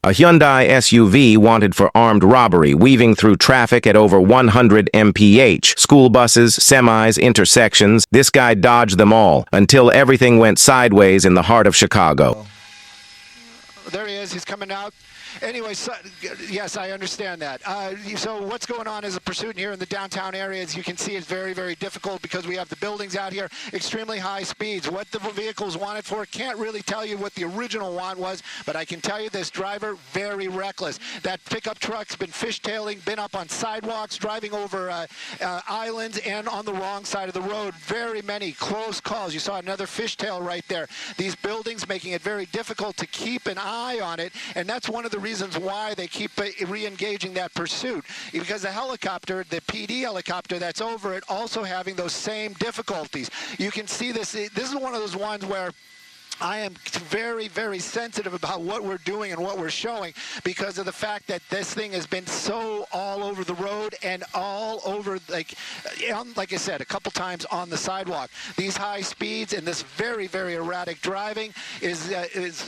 A Hyundai SUV wanted for armed robbery, weaving through traffic at over 100 mph. School buses, semis, intersections. This guy dodged them all until everything went sideways in the heart of Chicago. There he is. He's coming out. Anyway, so, yes, I understand that. So what's going on is a pursuit here in the downtown area. As you can see, it's very, very difficult because we have the buildings out here, extremely high speeds. What the vehicles wanted for, can't really tell you what the original want was, but I can tell you this driver, very reckless. That pickup truck's been fishtailing, been up on sidewalks, driving over islands, and on the wrong side of the road. Very many close calls. You saw another fishtail right there. These buildings making it very difficult to keep an eye on it, and that's one of the reasons why they keep re-engaging that pursuit, because the helicopter, the PD helicopter that's over it, also having those same difficulties. You can see this. This is one of those ones where I am very, very sensitive about what we're doing and what we're showing because of the fact that this thing has been so all over the road and all over, like I said, a couple times on the sidewalk. These high speeds and this very, very erratic driving is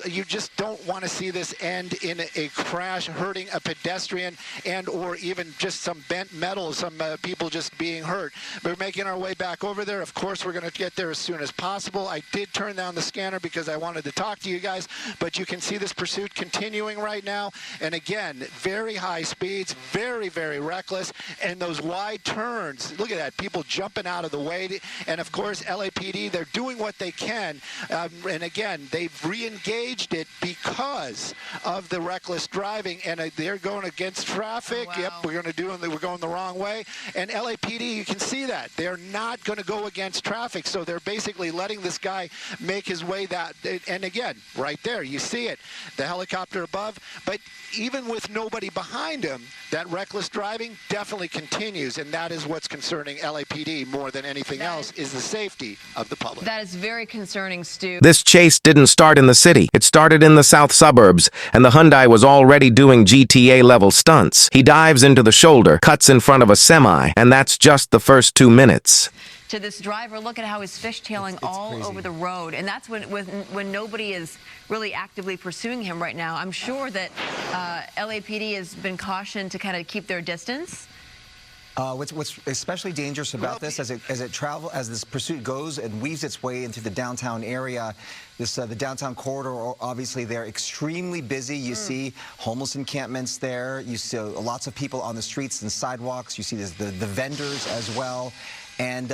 you just don't want to see this end in a crash, hurting a pedestrian and or even just some bent metal, some people just being hurt. We're making our way back over there. Of course, we're going to get there as soon as possible. I did turn down the scanner because I wanted to talk to you guys, but you can see this pursuit continuing right now. And again, very high speeds, very, very reckless, and those wide turns. Look at that, people jumping out of the way. And of course, LAPD, they're doing what they can. And again, they've re-engaged it because of the reckless driving, and they're going against traffic. Oh, wow. Yep, we're going the wrong way. And LAPD, you can see that they're not going to go against traffic, so they're basically letting this guy make his way that. And again, right there, you see it, the helicopter above. But even with nobody behind him, that reckless driving definitely continues, and that is what's concerning LAPD more than anything else, is the safety of the public. That is very concerning, Stu. This chase didn't start in the city. It started in the south suburbs, and the Hyundai was already doing GTA-level stunts. He dives into the shoulder, cuts in front of a semi, and that's just the first 2 minutes. To this driver, look at how he's fishtailing all crazy. over the road. And that's when nobody is really actively pursuing him right now. I'm sure that LAPD has been cautioned to kind of keep their distance. What's especially dangerous about this, as this pursuit goes and weaves its way into the downtown area, the downtown corridor, obviously they're extremely busy. You see homeless encampments there. You see lots of people on the streets and sidewalks. You see the vendors as well. And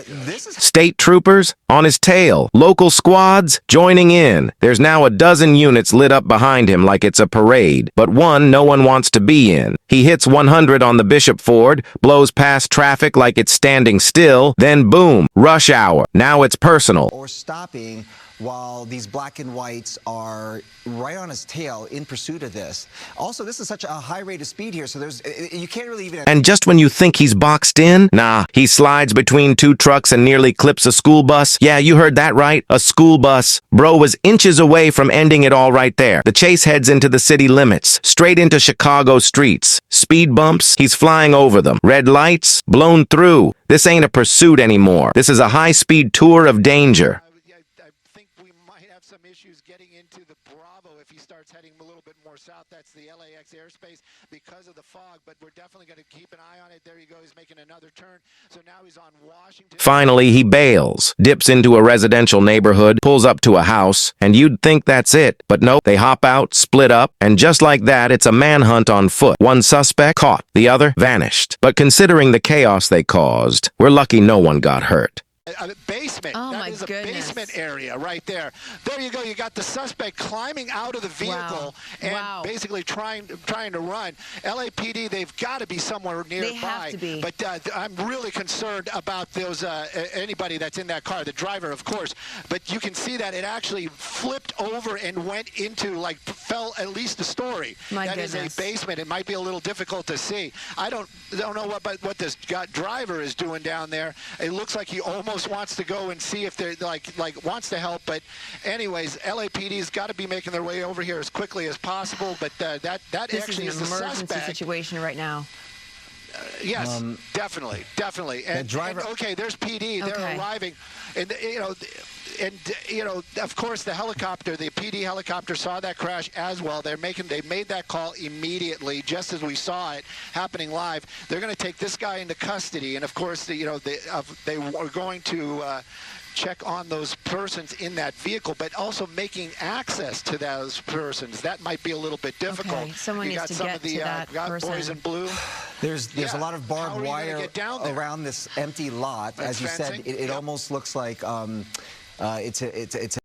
this is State troopers on his tail. Local squads joining in. There's now a dozen units lit up behind him like it's a parade, but one no one wants to be in. He hits 100 on the Bishop Ford, blows past traffic like it's standing still, then boom, rush hour. Now it's personal. or stopping while these black and whites are right on his tail in pursuit of this. Also, this is such a high rate of speed here, so you can't really even... And just when you think he's boxed in, nah, he slides between two trucks and nearly clips a school bus. Yeah, you heard that right, a school bus. Bro was inches away from ending it all right there. The chase heads into the city limits, straight into Chicago streets. Speed bumps, he's flying over them. Red lights, blown through. This ain't a pursuit anymore. This is a high-speed tour of danger. I think we might have some issues getting into the Bravo if he starts heading a little bit more south. That's the LAX airspace because of the fog, but we're definitely going to keep an eye on it. There you go. He's making another turn. So now he's on Washington. Finally, he bails, dips into a residential neighborhood, pulls up to a house, and you'd think that's it. But nope, they hop out, split up, and just like that, it's a manhunt on foot. One suspect caught, the other vanished. But considering the chaos they caused, we're lucky no one got hurt. A basement. Oh, that my is a goodness. basement area right there. There you go. You got the suspect climbing out of the vehicle and basically trying to run. LAPD, they've got to be somewhere nearby. They have to be. But I'm really concerned about those anybody that's in that car, the driver, of course. But you can see that it actually flipped over and went into, like, fell at least a story. My That goodness. is a basement. It might be a little difficult to see. I don't know what this driver is doing down there. It looks like he almost wants to go and see if they're like wants to help, but anyways, LAPD's got to be making their way over here as quickly as possible. But that This actually is is an the emergency suspect. situation right now. Yes, definitely. And driver- okay, there's PD. They're Okay. arriving, and and you know, of course, the helicopter, the PD helicopter, saw that crash as well. They made that call immediately, just as we saw it happening live. They're going to take this guy into custody, and of course, they were going to check on those persons in that vehicle, but also making access to those persons. That might be a little bit difficult. Okay, someone needs to get to that person. Boys in blue. There's a lot of barbed wire around this empty lot. That's As you said, it almost looks like it's a